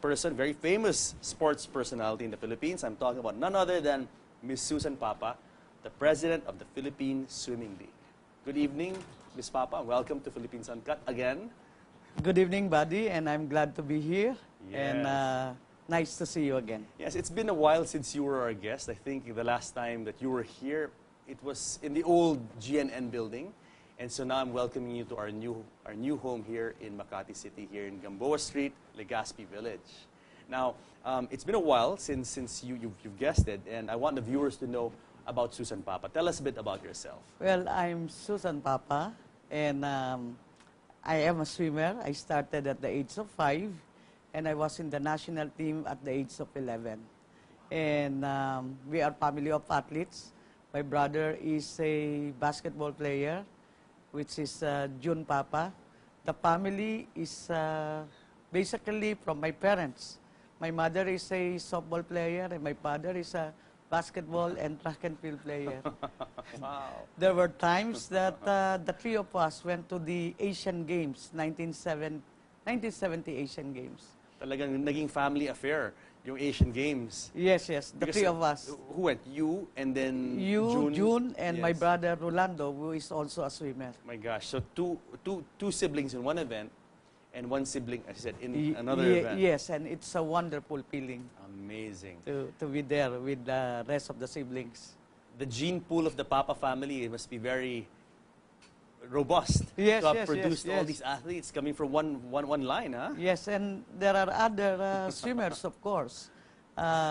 person, very famous sports personality in the Philippines. I'm talking about none other than Miss Susan Papa, the president of the Philippine Swimming League. Good evening, Miss Papa. Welcome to Philippines Uncut again. Good evening, buddy, and I'm glad to be here. Yes. And nice to see you again. Yes, it's been a while since you were our guest. I think the last time that you were here, it was in the old GNN building. And so now I'm welcoming you to our new home here in Makati City, here in Gamboa Street, Legazpi Village. Now, it's been a while since you've guested, and I want the viewers to know about Susan Papa. Tell us a bit about yourself. Well, I'm Susan Papa, and I am a swimmer. I started at the age of 5, and I was in the national team at the age of 11. And we are family of athletes. My brother is a basketball player, which is June Papa. The family is basically from my parents. My mother is a softball player, and my father is a basketball and track and field player. Wow. There were times that the three of us went to the Asian Games, 1970 Asian Games. Talagang naging family affair, yung Asian Games. Yes, yes, the Because three of us. Who went? You and then June, and my Yes. brother Rolando, who is also a swimmer. My gosh, so two siblings in one event, and one sibling, as I said, in another event. Yes, and it's a wonderful feeling Amazing. to be there with the rest of the siblings. The gene pool of the Papa family must be very robust Yes, to have yes, produced yes, all yes. these athletes coming from one line, huh? Yes, and there are other swimmers, of course,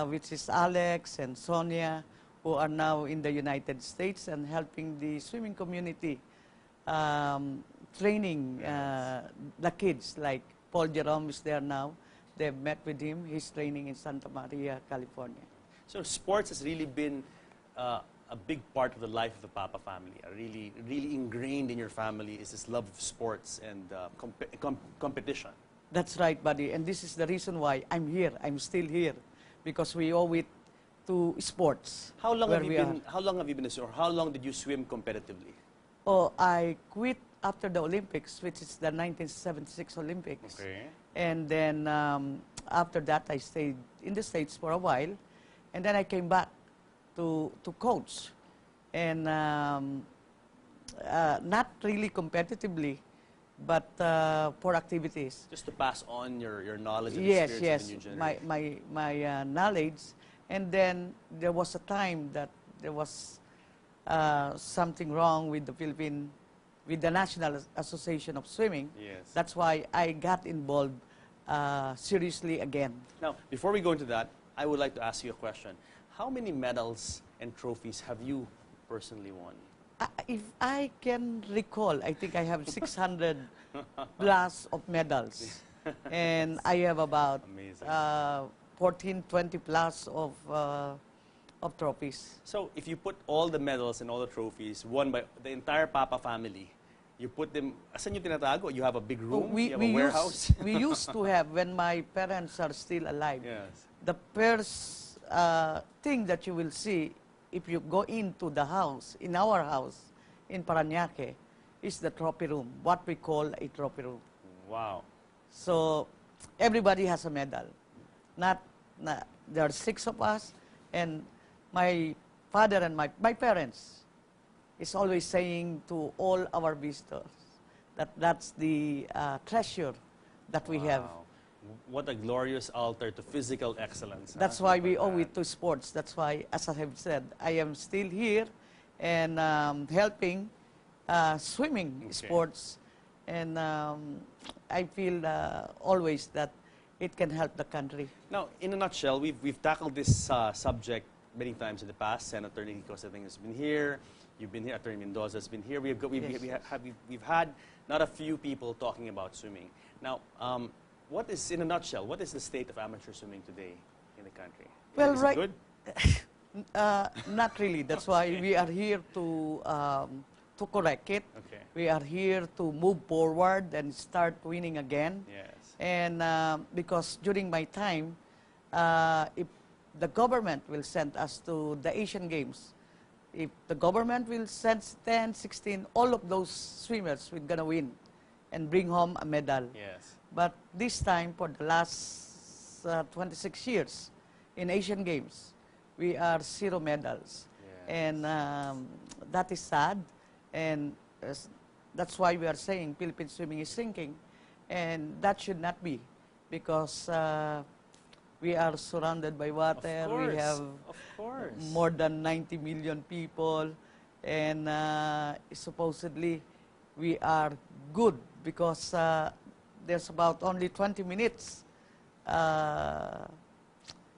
which is Alex and Sonia, who are now in the United States and helping the swimming community, training the kids. Like Paul Jerome is there now. They've met with him. He's training in Santa Maria, California. So sports has really been a big part of the life of the Papa family. Really ingrained in your family is this love of sports and competition. That's right, buddy. And this is the reason why I'm here. I'm still here, because we owe it to sports. How long where have you we been? are. How long have you been a swimmer? How long did you swim competitively? Oh, I quit after the Olympics, which is the 1976 Olympics. Okay. And then after that, I stayed in the States for a while. And then I came back to coach. And not really competitively, but for activities. Just to pass on your knowledge and Yes, experience yes, of the new generation. my knowledge. And then there was a time that there was something wrong with the National Association of Swimming. Yes. That's why I got involved seriously again. Now, before we go into that, I would like to ask you a question. How many medals and trophies have you personally won? If I can recall, I think I have 600 plus of medals. And I have about Amazing. 14, 20 plus of trophies. So, if you put all the medals and all the trophies won by the entire Papa family, you put them, asan yung tinatago? You have a big room? You have a warehouse? We used to have, when my parents are still alive, Yes. the first thing that you will see if you go into the house, in our house, in Parañaque, is the trophy room, what we call a trophy room. Wow. So everybody has a medal. There are 6 of us, and my father and my parents is always saying to all our visitors that that's the treasure that we have. Wow. What a glorious altar to physical excellence. That's why we owe it to sports. That's why, as I have said, I am still here and helping swimming sports. And I feel always that it can help the country. Now, in a nutshell, we've tackled this subject many times in the past. Senator Nicky Cosateng has been here. You've been here. Attorney Mendoza has been here. We've had not a few people talking about swimming. Now, what is, in a nutshell, what is the state of amateur swimming today in the country? Well, is right. It good? Not really. That's why we are here to correct it. Okay. We are here to move forward and start winning again. Yes. And because during my time, if the government will send us to the Asian Games, if the government will send 10, 16, all of those swimmers we're going to win and bring home a medal. Yes. But this time, for the last last 26 years in Asian Games, we are 0 medals. Yes. And that is sad. And that's why we are saying Philippine swimming is sinking. And that should not be, because we are surrounded by water. We have more than 90 million people. And supposedly we are good because there's about only 20 minutes.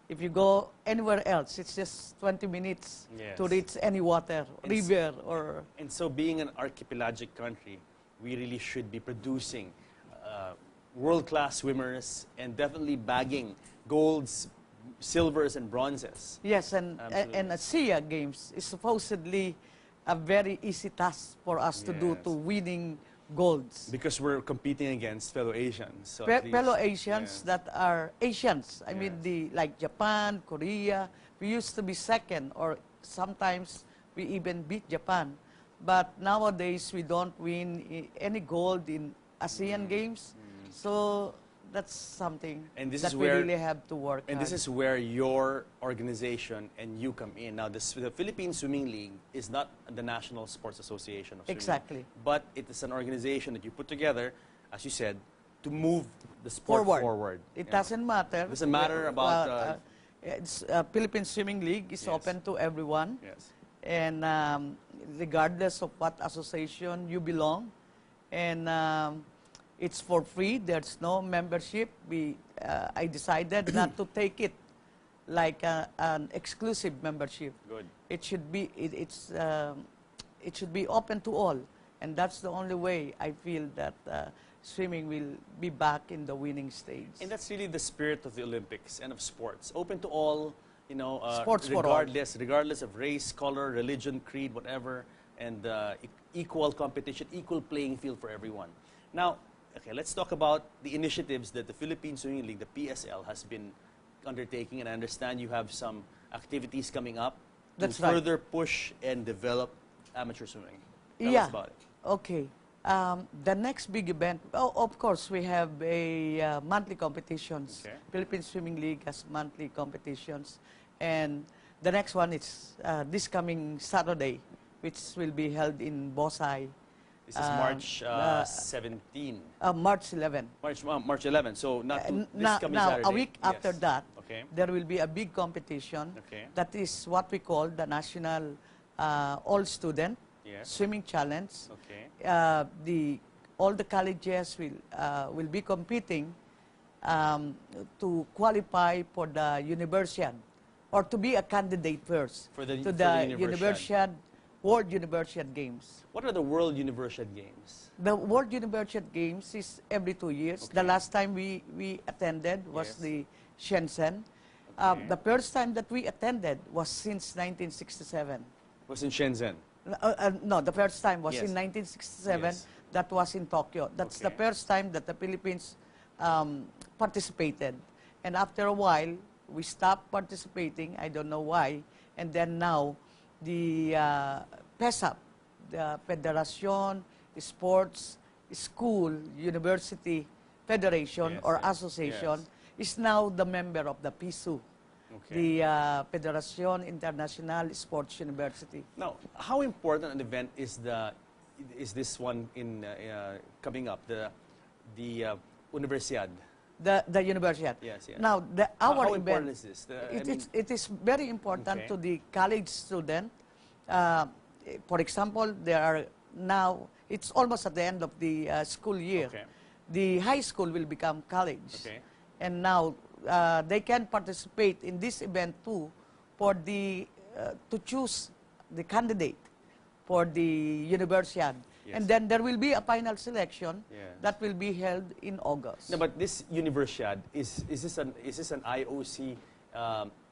If you go anywhere else, it's just 20 minutes to reach any water, river, or... And so being an archipelagic country, we really should be producing world-class swimmers and definitely bagging golds, silvers, and bronzes. Yes, and Asia Games is supposedly a very easy task for us to do, to winning golds. Because we're competing against fellow Asians. So fellow Asians that are Asians. I mean, like Japan, Korea. We used to be second, or sometimes we even beat Japan. But nowadays, we don't win any gold in ASEAN Games. So that's something that we really have to work And hard. this is where your organization and you come in. Now, the Philippine Swimming League is not the National Sports Association of Swimming. Exactly. But it is an organization that you put together, as you said, to move the sport forward. It doesn't matter. It doesn't matter about... Philippine Swimming League is open to everyone. Yes. And regardless of what association you belong. And it's for free. There's no membership. I decided not to take it like an exclusive membership. Good. It should be it should be open to all, and that's the only way I feel that swimming will be back in the winning stage. And that's really the spirit of the Olympics and of sports, open to all. You know, Sports regardless of race, color, religion, creed, whatever, and equal competition, equal playing field for everyone. Now, okay, let's talk about the initiatives that the Philippine Swimming League, the PSL, has been undertaking. And I understand you have some activities coming up to further push and develop amateur swimming. Tell us about it. Okay. The next big event, of course, we have a monthly competitions. Okay. Philippine Swimming League has monthly competitions. And the next one is this coming Saturday, which will be held in Bosai. This is March 17. March 11. March 11. So not this coming Saturday. A week after that, okay, there will be a big competition. Okay. That is what we call the National All-Student Swimming Challenge. Okay. All the colleges will be competing to qualify for the Universiad, or to be a candidate first for the Universiad. World Universiad Games. What are the World Universiad Games? The World Universiad Games is every 2 years. Okay. The last time we attended was the Shenzhen. Okay. The first time that we attended was since 1967. Was in Shenzhen? No, the first time was in 1967. Yes. That was in Tokyo. That's the first time that the Philippines participated. And after a while, we stopped participating. I don't know why. And then now, the PESAP, the Federation, Sports, School, University, Federation, or Association, is now the member of the PISU, the Federación Internacional Sports University. Now, how important an event is this one coming up, the Universiad? The Universiad. Yes, yes. Now, our how event, important is this? It is very important to the college student. For example, there are now, it's almost at the end of the school year. Okay. The high school will become college. Okay. And now, they can participate in this event too for to choose the candidate for the Universiad. Yes. And then there will be a final selection that will be held in August. No, but this Universiad, is this an IOC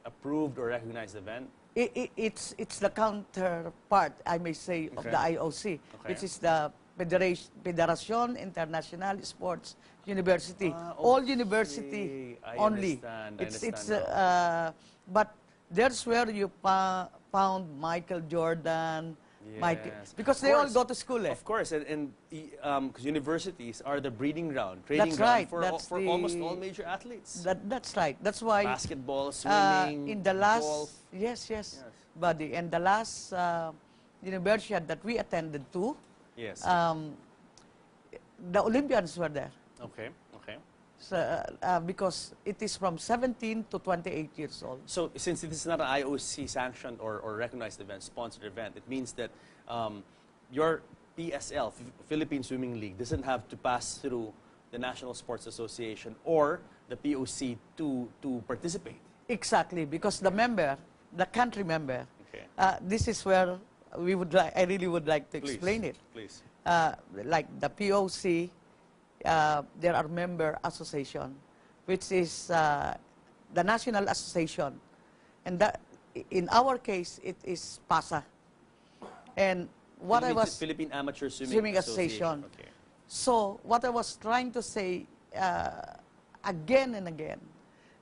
approved or recognized event? It's the counterpart, I may say, of the IOC, which is the Federación Internacional Sports University. All university only. I understand. But there's where you found Michael Jordan, Yes. Because Of they all course. go to school. Of course, and because universities are the breeding ground, training That's ground right. for, That's for almost all major athletes. That's right. That's why Basketball, swimming, in the last golf. yes, Yes. buddy, and the last university that we attended to, Yes. the Olympians were there. Okay. Okay. So, because it is from 17 to 28 years old. So since it is not an IOC sanctioned or recognized event, sponsored event, it means that your PSL, Philippine Swimming League, doesn't have to pass through the National Sports Association or the POC to participate. Exactly, because the member, the country member, Okay. this is where I really would like to explain it. Please. Like the POC, there are member association, which is the national association, and that in our case it is PASA. And what I was Philippine Amateur Swimming Association. Okay. So what I was trying to say again and again,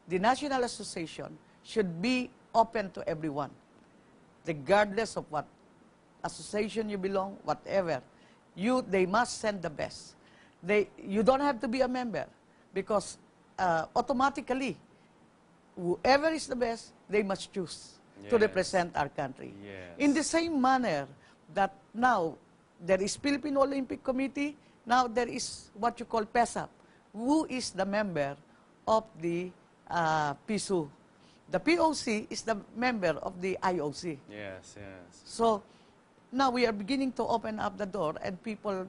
the national association should be open to everyone, regardless of what association you belong, whatever. They must send the best. You don't have to be a member, because automatically, whoever is the best, they must choose to Yes. represent our country. Yes. In the same manner that now there is Filipino Olympic Committee, now there is what you call PESAP, who is the member of the PISU. The POC is the member of the IOC. Yes, yes. So now we are beginning to open up the door, and people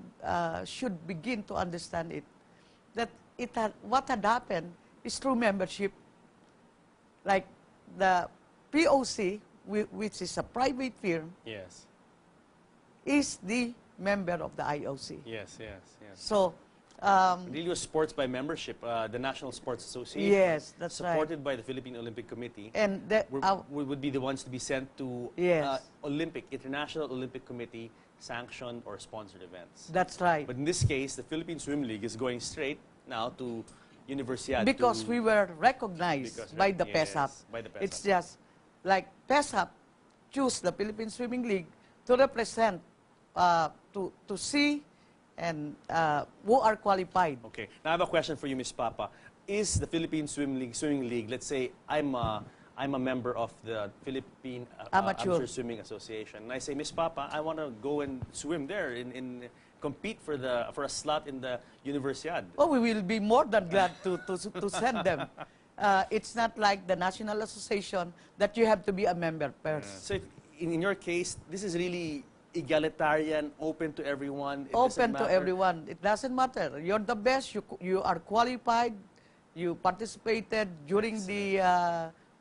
should begin to understand it. That what had happened is through membership. Like the POC, which is a private firm, Yes. is the member of the IOC. Yes, yes, yes. So, Really was sports by membership, the National Sports Association. yes, that's right. supported by the Philippine Olympic Committee. And We would be the ones to be sent to Yes. International Olympic Committee sanctioned or sponsored events. that's right. But in this case, the Philippine Swim League is going straight now to Universidad. Because to, we were recognized because by the yes, PESAP. by the It's PESAP. just like PESAP choose the Philippine Swimming League to represent, to see and who are qualified. Okay. Now I have a question for you, Ms. Papa. Is the Philippine Swimming League, let's say I'm a member of the Philippine Amateur Swimming Association, and I say, Ms. Papa, I want to go and swim there in compete for a slot in the Universidad. Oh, we will be more than glad to send them. It's not like the National Association that you have to be a member first. So in your case, this is really egalitarian, open to everyone. It Open doesn't to matter. everyone. It doesn't matter. You're the best. You are qualified. You participated during the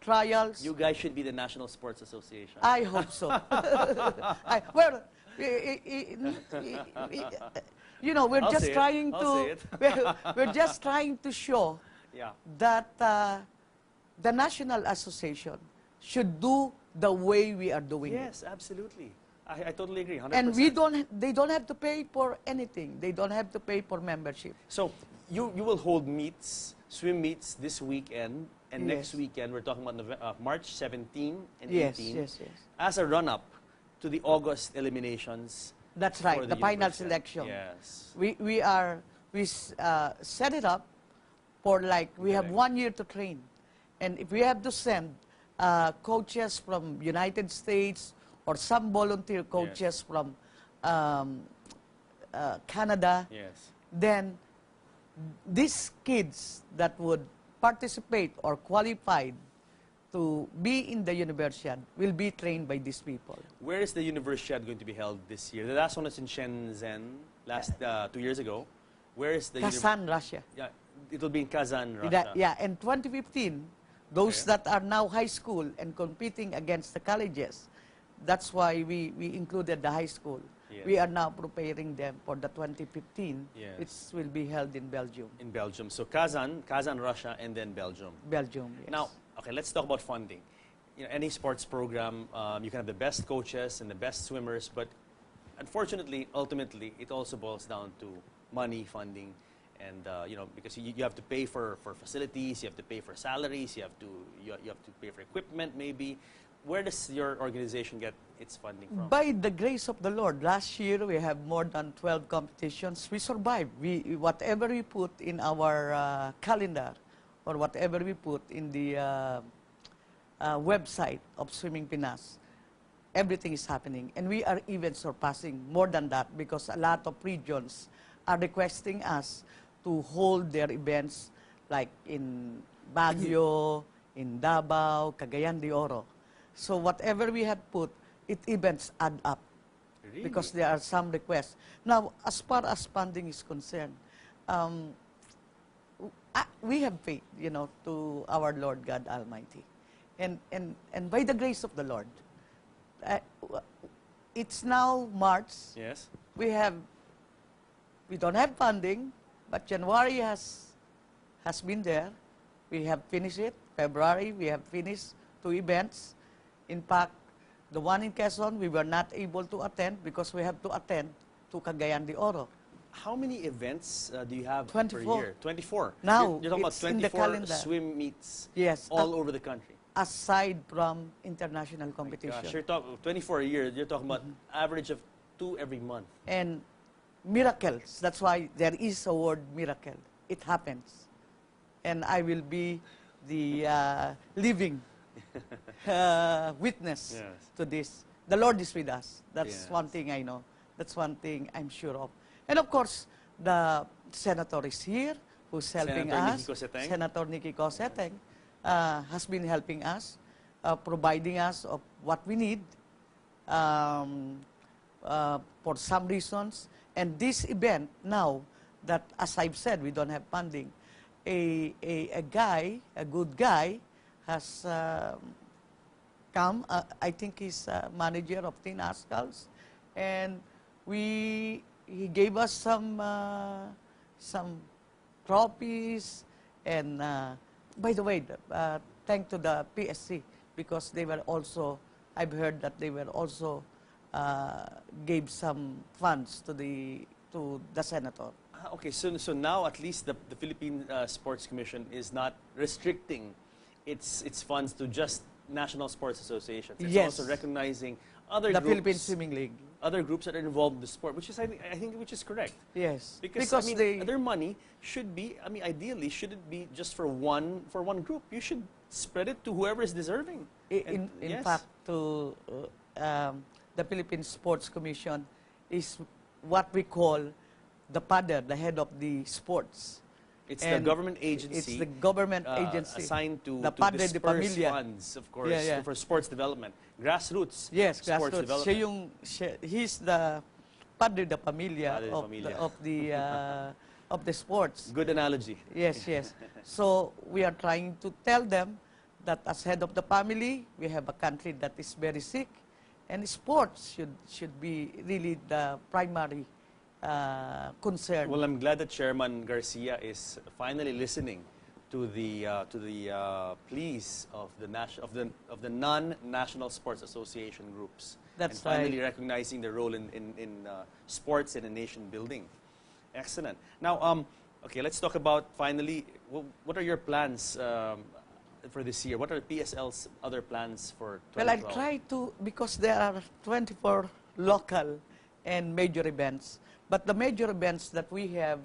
trials. You guys should be the National Sports Association. I hope so. Well, you know, we're I'll just say it. trying I'll to say we're just trying to show Yeah. that the National Association should do the way we are doing it. Yes, absolutely. I totally agree, 100%. And they don't have to pay for anything. They don't have to pay for membership. So you will hold meets, swim meets this weekend, and Yes. next weekend we're talking about March 17 and Yes, 18 yes, yes. as a run-up to the August eliminations. That's for right, the final Universidad. selection. Yes. We set it up for like, we have Correct. 1 year to train. And if we have to send coaches from United States or some volunteer coaches from Canada, Yes. then these kids that would participate or qualified to be in the Universidad will be trained by these people. Where is the Universidad going to be held this year? The last one was in Shenzhen 2 years ago. Where is the Kazan, Russia. Yeah, it will be in Kazan, Russia. Yeah, in 2015, those Okay. that are now high school and competing against the colleges, that's why we included the high school. Yes. We are now preparing them for the 2015, Yes. which will be held in Belgium. In Belgium. So Kazan, Russia, and then Belgium. Belgium, yes. Now, okay, let's talk about funding. You know, any sports program, you can have the best coaches and the best swimmers, but unfortunately, ultimately, it also boils down to money, funding, and you know, because you have to pay for facilities, you have to pay for salaries, you have to pay for equipment, maybe. Where does your organization get its funding from? By the grace of the Lord, last year we have more than 12 competitions. We survived. Whatever we put in our calendar or whatever we put in the website of Swimming Pinas, everything is happening. And we are even surpassing more than that because a lot of regions are requesting us to hold their events like in Baguio, in Davao, Cagayan de Oro. So whatever we have put, events add up. Really? Because there are some requests. Now, as far as funding is concerned, we have faith, to our Lord God Almighty. And by the grace of the Lord, it's now March. Yes. We don't have funding, but January has been there. We have finished it. February, we have finished 2 events. In fact, the one in Quezon, we were not able to attend because we have to attend to Cagayan de Oro. How many events do you have 24. per year? 24. Now, you're talking about it's in the 24 calendar. swim meets Yes, all over the country. Aside from international competition. Gosh, you're talking 24 a year. You're talking about average of 2 every month. And miracles, that's why there is a word miracle. It happens. And I will be the living witness to this. The Lord is with us. That's one thing I know. That's one thing I'm sure of. And of course, the senator is here, who's helping us. Senator Nikki Coseteng has been helping us, providing us of what we need for some reasons. And this event now, that as I've said, we don't have funding, a good guy, has come. I think he's manager of Teen Ascals, and he gave us some trophies. And by the way, thank to the PSC because they were also. I've heard that they were also gave some funds to the senator. Okay, so now at least the Philippine Sports Commission is not restricting its funds to just national sports associations. It's also recognizing other groups, Philippine Swimming League, other groups that are involved in the sport, which is I think which is correct. Yes, because their money should be. ideally, shouldn't be just for one group. You should spread it to whoever is deserving. In fact, to the Philippine Sports Commission is what we call the padre, the head of the sports. It's the government agency. It's the government agency assigned to disperse funds, of course, for sports development, grassroots. Yes, sports grassroots. development. He's the padre de familia of the sports. Good analogy. Yes, yes. So we are trying to tell them that as head of the family, we have a country that is very sick, and sports should be really the primary concern. Well, I'm glad that Chairman Garcia is finally listening to the pleas of the non-national sports association groups. That's and finally recognizing their role in sports and in nation building. Excellent. Now, okay, let's talk about finally what are your plans for this year? What are PSL's other plans for 2012? Well, I'll try to, because there are 24 local and major events. But the major events that we have,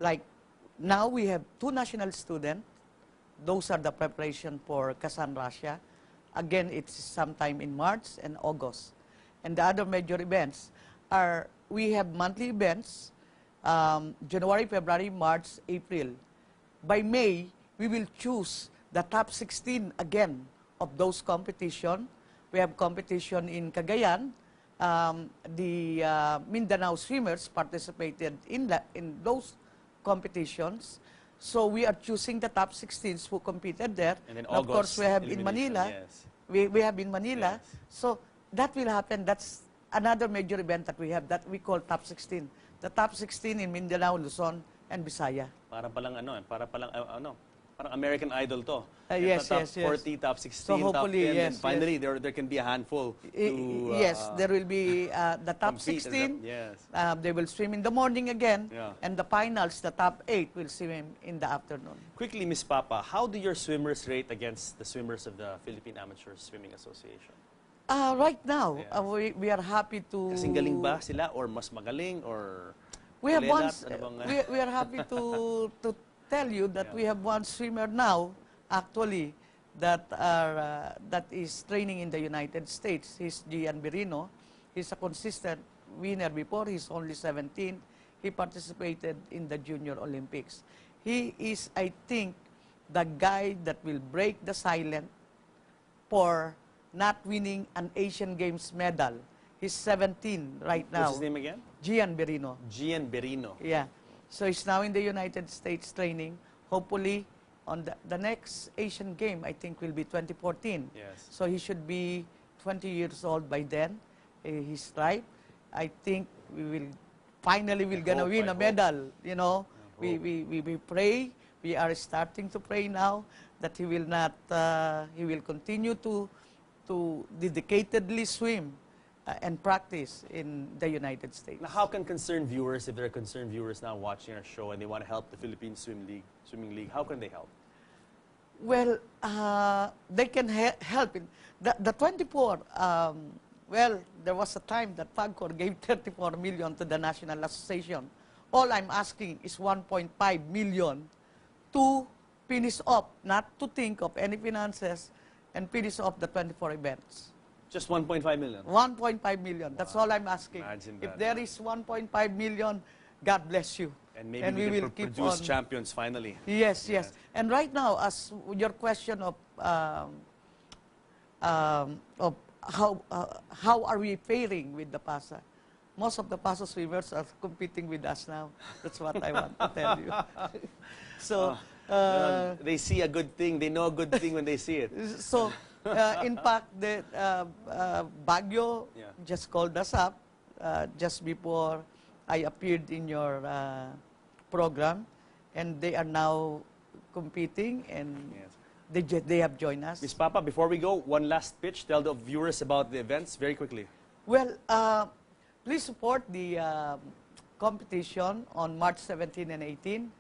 like now we have 2 national students. Those are the preparation for Kazan, Russia. Again, it's sometime in March and August. And the other major events are, we have monthly events, January, February, March, April. By May, we will choose the top 16 again of those competition. We have competition in Cagayan. The Mindanao swimmers participated in those competitions. So we are choosing the top 16s who competed there. And then of course, we have in Manila. Yes. We have in Manila. Yes. So that will happen. That's another major event that we have that we call top 16. The top 16 in Mindanao, Luzon, and Visaya. Para parang American Idol to. Yes, top yes, 40, top 16, so hopefully, top 10, yes, and finally there can be a handful to, yes, there will be the top compete. 16. Yes. They will swim in the morning again, Yeah. and the finals, the top 8, will swim in the afternoon. Quickly, Miss Papa, how do your swimmers rate against the swimmers of the Philippine Amateur Swimming Association? Right now, Yeah. we are happy to... Kasing galing ba sila or mas magaling or We have one, kulelat? Ano bang, we are happy to tell you that Yeah. we have one swimmer now, actually, that is training in the United States. He's Gian Berino. He's a consistent winner before. He's only 17. He participated in the Junior Olympics. He is, I think, the guy that will break the silence for not winning an Asian Games medal. He's 17 right now. What's his name again? Gian Berino. Gian Berino. Yeah. So he's now in the United States training. Hopefully, on the next Asian game, I think, will be 2014. Yes. So he should be 20 years old by then. He's right. I think we gonna win a medal. You know, we pray. We are starting to pray now that he will not. He will continue to dedicatedly swim and practice in the United States. Now, how can concerned viewers, if there are concerned viewers now watching our show and they want to help the Philippine Swimming League, how can they help? Well, they can help. The 24, well, there was a time that PAGCOR gave 34 million to the National Association. All I'm asking is 1.5 million to finish off, not to think of any finances, and finish off the 24 events. Just 1.5 million? 1.5 million. That's all I'm asking. Imagine If that. there is 1.5 million, God bless you. And maybe we will can keep produce on. champions finally. Yes, yes. And right now, as your question of how are we faring with the PASA, most of the PASA swimmers are competing with us now. That's what I want to tell you. So, They see a good thing. They know a good thing when they see it. so in fact, the Baguio Yeah. just called us up just before I appeared in your program, and they are now competing, and Yes. they have joined us. Miss Papa, before we go, one last pitch. Tell the viewers about the events very quickly. Well, please support the competition on March 17 and 18.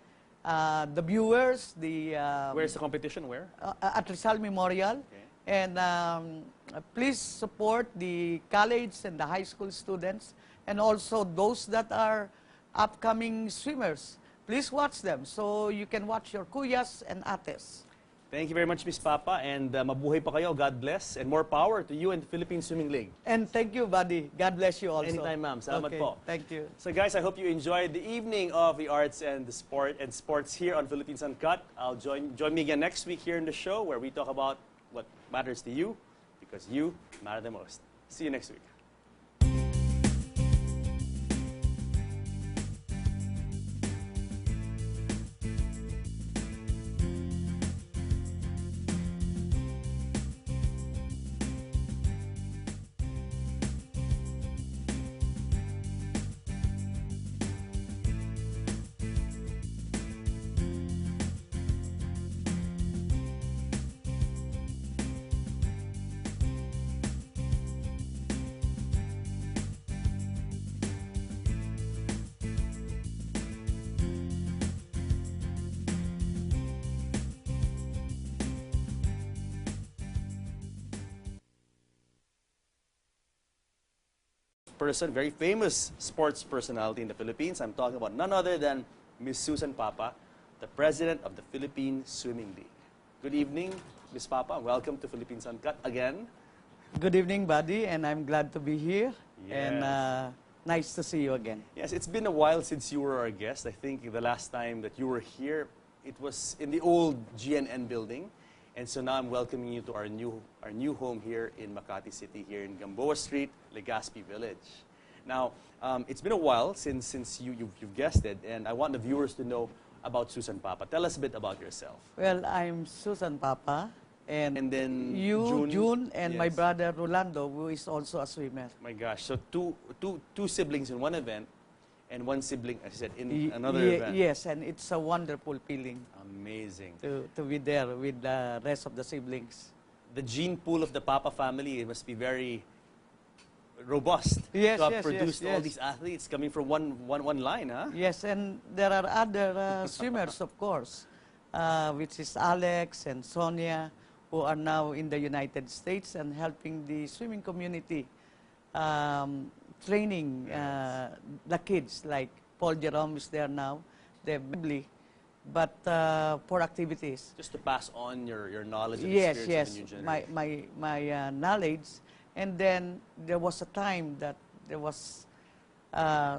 The viewers, Where's the competition? Where? at Rizal Memorial. Okay. And please support the college and the high school students, and also those that are upcoming swimmers. Please watch them so you can watch your kuyas and ates. Thank you very much, Miss Papa, and mabuhay pa kayo. God bless, and more power to you and the Philippine Swimming League. And thank you, buddy. God bless you also. Anytime, ma'am. Salamat Okay, po. thank you. So guys, I hope you enjoyed the evening of the arts and the sports here on Philippines Uncut. I'll join me again next week here in the show where we talk about what matters to you, because you matter the most. See you next week. Person, very famous sports personality in the Philippines. I'm talking about none other than Miss Susan Papa, the president of the Philippine Swimming League. Good evening, Miss Papa. Welcome to Philippines Uncut again. Good evening, buddy, and I'm glad to be here. And Yes. nice to see you again. Yes, it's been a while since you were our guest. I think the last time that you were here, it was in the old GNN building. And so now I'm welcoming you to our new home here in Makati City, here in Gamboa Street, Legazpi Village. Now, it's been a while since you've guested, and I want the viewers to know about Susan Papa. Tell us a bit about yourself. Well, I'm Susan Papa, and then June, and my yes. brother Rolando, who is also a swimmer. My gosh, so two siblings in one event, and one sibling, as I said, in another event. Yes, and it's a wonderful feeling Amazing. to be there with the rest of the siblings. The gene pool of the Papa family, it must be very robust Yes, to have yes, produced yes, all yes. these athletes coming from one line, huh? Yes, and there are other swimmers, of course, which is Alex and Sonia, who are now in the United States and helping the swimming community, training the kids. Like Paul Jerome is there now, but for activities. Just to pass on your knowledge and Yes, experience yes, to the new generation. my knowledge. And then there was a time that there was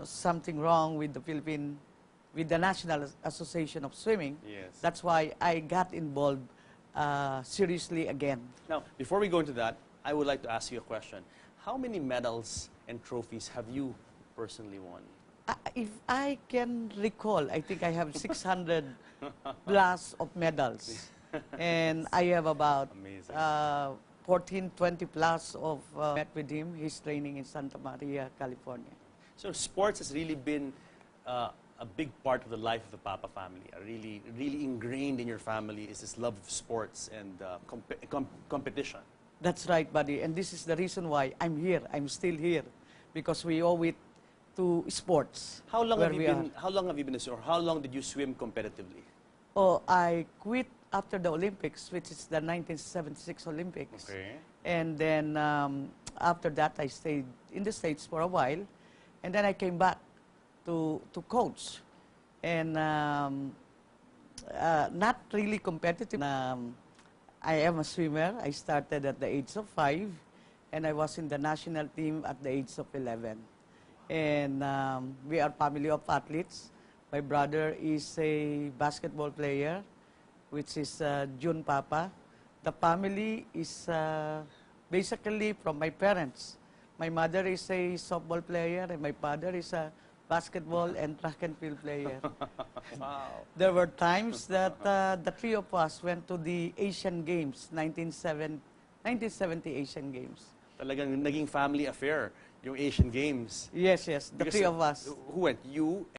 something wrong with the National Association of Swimming. Yes. That's why I got involved seriously again. Now, before we go into that, I would like to ask you a question. How many medals and trophies have you personally won? If I can recall, I think I have 600 plus of medals. And I have about Amazing. 14, 20 plus of met with him. He's training in Santa Maria, California. So sports has really been a big part of the life of the Papa family. Really ingrained in your family is this love of sports and competition. That's right, buddy. And this is the reason why I'm here. I'm still here because we owe it to sports. How long where have you we been? How long have you been a swimmer? How long did you swim competitively? Oh, I quit after the Olympics, which is the 1976 Olympics. Okay. And then after that, I stayed in the States for a while. And then I came back to coach. And not really competitive. I am a swimmer. I started at the age of 5. And I was in the national team at the age of 11. And we are family of athletes. My brother is a basketball player, which is June Papa. The family is basically from my parents. My mother is a softball player, and my father is a basketball and track and field player. Wow. There were times that the three of us went to the Asian Games, 1970 Asian Games. Talagang naging family affair yung Asian Games. Yes, yes, the Because three of us. Who went? You